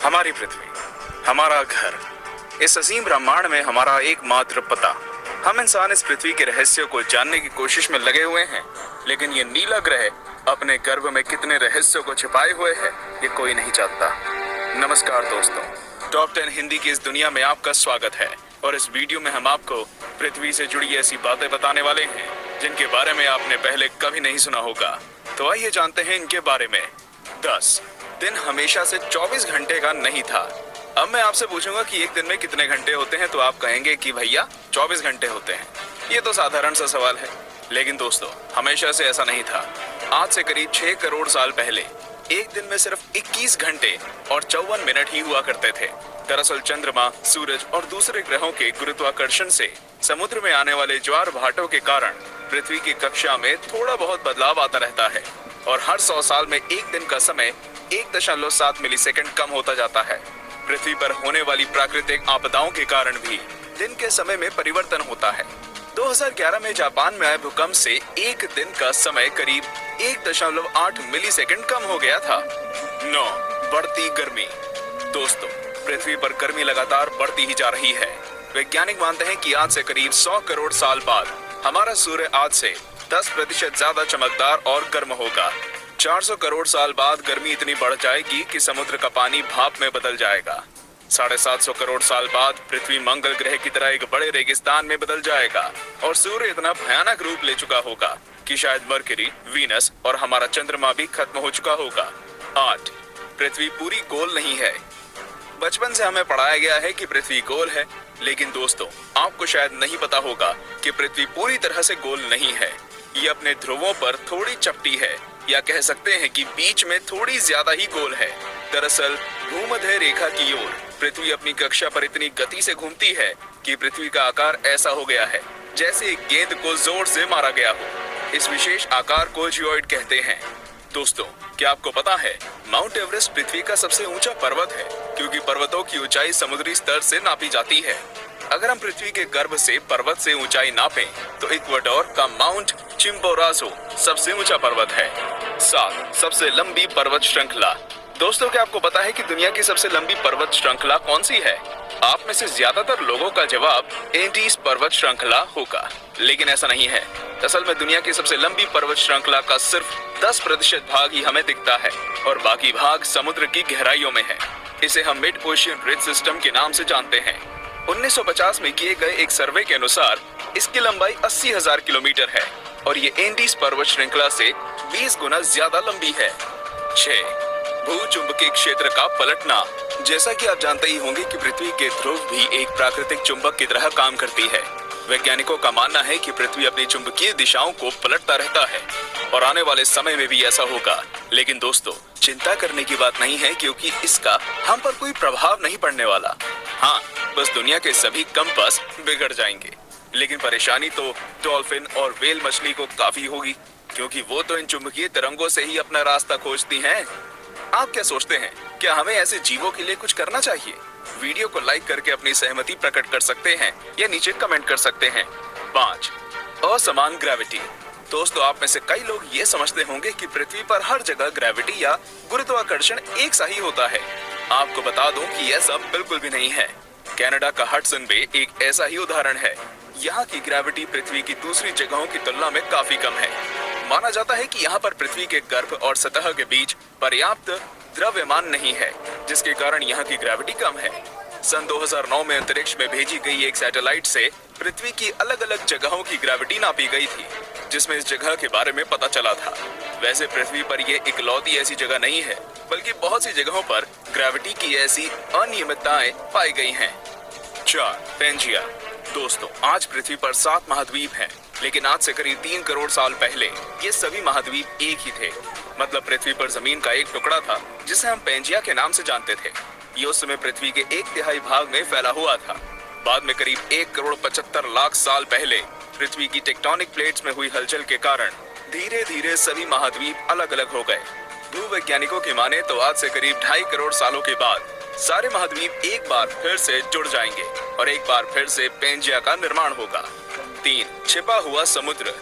हमारी पृथ्वी, हमारा घर, इस असीम ब्रह्मांड में हमारा एकमात्र पता। हम इंसान इस पृथ्वी के रहस्यों को जानने की कोशिश में लगे हुए हैं, लेकिन ये नीला ग्रह अपने गर्भ में कितने रहस्यों को छिपाए हुए है, ये कोई नहीं जानता। नमस्कार दोस्तों, टॉप 10 हिंदी की इस दुनिया में आपका स्वागत है और इस वीडियो में हम आपको पृथ्वी से जुड़ी ऐसी बातें बताने वाले हैं जिनके बारे में आपने पहले कभी नहीं सुना होगा। तो आइए जानते हैं इनके बारे में। 10 दिन हमेशा से 24 घंटे का नहीं था। अब मैं आपसे पूछूंगा कि एक दिन में कितने घंटे होते हैं, तो आप कहेंगे कि भैया 24 घंटे होते हैं। ये तो साधारण सा सवाल है, लेकिन दोस्तों हमेशा से ऐसा नहीं था। आज से करीब 6 करोड़ साल पहले एक दिन में सिर्फ 21 घंटे और 54 मिनट ही हुआ करते थे। दरअसल चंद्रमा, सूरज और दूसरे ग्रहों के गुरुत्वाकर्षण से समुद्र में आने वाले ज्वार भाटों के कारण पृथ्वी की कक्षा में थोड़ा बहुत बदलाव आता रहता है और हर 100 साल में एक दिन का समय 1.7 मिलीसेकंड कम होता जाता है। पृथ्वी पर होने वाली प्राकृतिक आपदाओं के कारण भी दिन के समय में परिवर्तन होता है। 2011 में जापान में आए भूकंप से एक दिन का समय करीब 1.8 मिलीसेकंड कम हो गया था। 9 बढ़ती गर्मी। दोस्तों पृथ्वी पर गर्मी लगातार बढ़ती ही जा रही है। वैज्ञानिक मानते हैं कि आज से करीब 100 करोड़ साल बाद हमारा सूर्य आज से 10% ज्यादा चमकदार और गर्म होगा। 400 करोड़ साल बाद गर्मी इतनी बढ़ जाएगी कि समुद्र का पानी भाप में बदल जाएगा। 750 करोड़ साल बाद पृथ्वी मंगल ग्रह की तरह एक बड़े रेगिस्तान में बदल जाएगा और सूर्य इतना भयानक रूप ले चुका होगा कि शायद मरकरी, वीनस और हमारा चंद्रमा भी खत्म हो चुका होगा। 8 पृथ्वी पूरी गोल नहीं है। बचपन से हमें पढ़ाया गया है कि पृथ्वी गोल है, लेकिन दोस्तों आपको शायद नहीं पता होगा कि पृथ्वी पूरी तरह से गोल नहीं है। ये अपने ध्रुवों पर थोड़ी चपटी है, या कह सकते हैं कि बीच में थोड़ी ज्यादा ही गोल है। दरअसल भूमध्य रेखा की ओर पृथ्वी अपनी कक्षा पर इतनी गति से घूमती है कि पृथ्वी का आकार ऐसा हो गया है जैसे एक गेंद को जोर से मारा गया हो। इस विशेष आकार को जियोइड कहते हैं। दोस्तों क्या आपको पता है माउंट एवरेस्ट पृथ्वी का सबसे ऊंचा पर्वत है, क्योंकि पर्वतों की ऊंचाई समुद्री स्तर से नापी जाती है। अगर हम पृथ्वी के गर्भ से पर्वत से ऊंचाई नापें तो इक्वाडोर का माउंट चिम्बोराजो सबसे ऊंचा पर्वत है। 7 सबसे लंबी पर्वत श्रृंखला। दोस्तों क्या आपको पता है कि दुनिया की सबसे लंबी पर्वत श्रृंखला कौन सी है? आप में से ज्यादातर लोगों का जवाब एंडीज पर्वत श्रृंखला होगा, लेकिन ऐसा नहीं है। असल में दुनिया की सबसे लंबी पर्वत श्रृंखला का सिर्फ 10% भाग ही हमें दिखता है और बाकी भाग समुद्र की गहराइयों में है। इसे हम मिड ओशियन रिज सिस्टम के नाम से जानते हैं। 1950 में किए गए एक सर्वे के अनुसार इसकी लंबाई 80,000 किलोमीटर है और ये एंडीज पर्वत श्रृंखला से 20 गुना ज्यादा लंबी है। 6 भूचुंबकीय क्षेत्र का पलटना। जैसा कि आप जानते ही होंगे कि पृथ्वी के ध्रुव भी एक प्राकृतिक चुंबक की तरह काम करती है। वैज्ञानिकों का मानना है कि पृथ्वी अपनी चुंबकीय दिशाओं को पलटता रहता है और आने वाले समय में भी ऐसा होगा। लेकिन दोस्तों चिंता करने की बात नहीं है, क्योंकि इसका हम पर कोई प्रभाव नहीं पड़ने वाला। हाँ, बस दुनिया के सभी कंपास बिगड़ जाएंगे। लेकिन परेशानी तो डॉल्फिन और व्हेल मछली को काफी होगी, क्योंकि वो तो इन चुंबकीय तरंगों से ही अपना रास्ता खोजती हैं। आप क्या सोचते हैं, क्या हमें ऐसे जीवों के लिए कुछ करना चाहिए? वीडियो को लाइक करके अपनी सहमति प्रकट कर सकते हैं या नीचे कमेंट कर सकते हैं। 5 असमान ग्रेविटी। दोस्तों आप में से कई लोग ये समझते होंगे कि पृथ्वी पर हर जगह ग्रेविटी या गुरुत्वाकर्षण एक सा ही होता है। आपको बता दूं कि यह सब बिल्कुल भी नहीं है। कनाडा का हडसन बे एक ऐसा ही उदाहरण है। यहाँ की ग्रेविटी पृथ्वी की दूसरी जगहों की तुलना में काफी कम है। माना जाता है कि यहाँ पर पृथ्वी के गर्भ और सतह के बीच पर्याप्त द्रव्यमान नहीं है, जिसके कारण यहाँ की ग्रेविटी कम है। सन 2009 में अंतरिक्ष में भेजी गई एक सैटेलाइट से पृथ्वी की अलग अलग जगहों की ग्रेविटी नापी गई थी, जिसमें इस जगह के बारे में पता चला था। वैसे पृथ्वी पर ये इकलौती ऐसी जगह नहीं है, बल्कि बहुत सी जगहों पर ग्रेविटी की ऐसी अनियमितताएं पाई गई हैं। 4 पेंजिया। दोस्तों आज पृथ्वी पर 7 महाद्वीप हैं, लेकिन आज से करीब 3 करोड़ साल पहले ये सभी महाद्वीप एक ही थे। मतलब पृथ्वी पर जमीन का एक टुकड़ा था जिसे हम पेंजिया के नाम से जानते थे। ये उस समय पृथ्वी के 1/3 भाग में फैला हुआ था। बाद में करीब 1 करोड़ 75 लाख साल पहले पृथ्वी की टेक्टोनिक प्लेट्स में हुई हलचल के कारण धीरे धीरे सभी महाद्वीप अलग अलग हो गए। भूवैज्ञानिकों की माने तो आज से करीब 2.5 करोड़ सालों के बाद सारे महाद्वीप एक बार फिर से जुड़ जाएंगे और एक बार फिर से पेंजिया का निर्माण होगा। 3 छिपा हुआ समुद्र।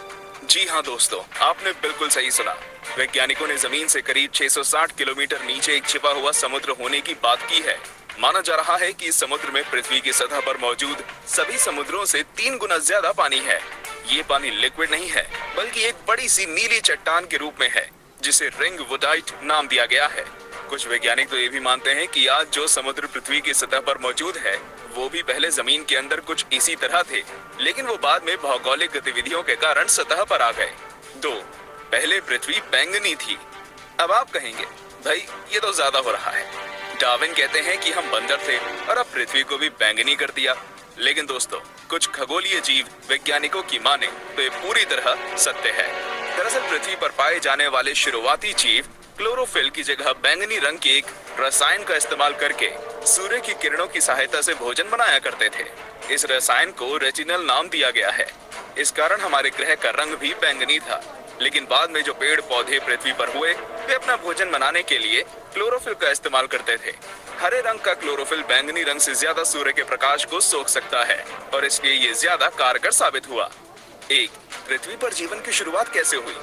जी हाँ दोस्तों, आपने बिल्कुल सही सुना। वैज्ञानिकों ने जमीन से करीब 660 किलोमीटर नीचे एक छिपा हुआ समुद्र होने की बात की है। माना जा रहा है कि इस समुद्र में पृथ्वी की सतह पर मौजूद सभी समुद्रों से 3 गुना ज्यादा पानी है। ये पानी लिक्विड नहीं है, बल्कि एक बड़ी सी नीली चट्टान के रूप में है, जिसे रिंग वुडाइट नाम दिया गया है। कुछ वैज्ञानिक तो ये भी मानते हैं कि आज जो समुद्र पृथ्वी की सतह पर मौजूद है, वो भी पहले जमीन के अंदर कुछ इसी तरह थे, लेकिन वो बाद में भौगोलिक गतिविधियों के कारण सतह पर आ गए। 2. पहले पृथ्वी बैंगनी थी। अब आप कहेंगे, भाई ये तो ज्यादा हो रहा है। डार्विन कहते हैं कि हम बंदर थे और अब पृथ्वी को भी बैंगनी कर दिया। लेकिन दोस्तों, कुछ खगोलीय जीव वैज्ञानिकों की माने तो ये पूरी तरह सत्य है। दरअसल पृथ्वी पर पाए जाने वाले शुरुआती जीव क्लोरोफिल की जगह बैंगनी रंग के एक रसायन का इस्तेमाल करके सूर्य की किरणों की सहायता से भोजन बनाया करते थे। इस रसायन को रेटिनल नाम दिया गया है। इस कारण हमारे ग्रह का रंग भी बैंगनी था। लेकिन बाद में जो पेड़ पौधे पृथ्वी पर हुए, वे अपना भोजन बनाने के लिए क्लोरोफिल का इस्तेमाल करते थे। हरे रंग का क्लोरोफिल बैंगनी रंग से ज्यादा सूर्य के प्रकाश को सोख सकता है और इसलिए ये ज्यादा कारगर साबित हुआ। 1. पृथ्वी पर जीवन की शुरुआत कैसे हुई?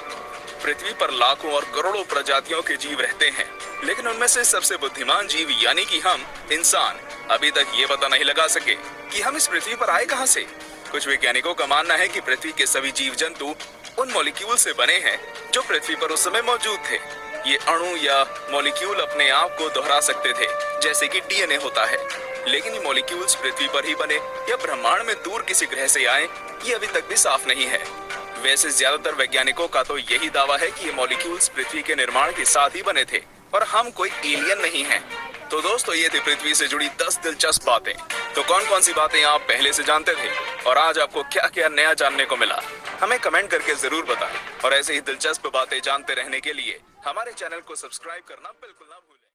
पृथ्वी पर लाखों और करोड़ों प्रजातियों के जीव रहते हैं, लेकिन उनमें से सबसे बुद्धिमान जीव यानी कि हम इंसान अभी तक ये पता नहीं लगा सके कि हम इस पृथ्वी पर आए कहां से। कुछ वैज्ञानिकों का मानना है कि पृथ्वी के सभी जीव जंतु उन मॉलिक्यूल से बने हैं जो पृथ्वी पर उस समय मौजूद थे। ये अणु या मॉलिक्यूल अपने आप को दोहरा सकते थे, जैसे कि डीएनए होता है। लेकिन ये मॉलिक्यूल्स पृथ्वी पर ही बने या ब्रह्मांड में दूर किसी ग्रह से आए, ये अभी तक भी साफ नहीं है। वैसे ज्यादातर वैज्ञानिकों का तो यही दावा है कि ये मॉलिक्यूल्स पृथ्वी के निर्माण के साथ ही बने थे और हम कोई एलियन नहीं हैं। तो दोस्तों, ये थी पृथ्वी से जुड़ी 10 दिलचस्प बातें। तो कौन कौन सी बातें आप पहले से जानते थे और आज आपको क्या क्या नया जानने को मिला, हमें कमेंट करके जरूर बताएं। और ऐसे ही दिलचस्प बातें जानते रहने के लिए हमारे चैनल को सब्सक्राइब करना बिल्कुल ना भूलें।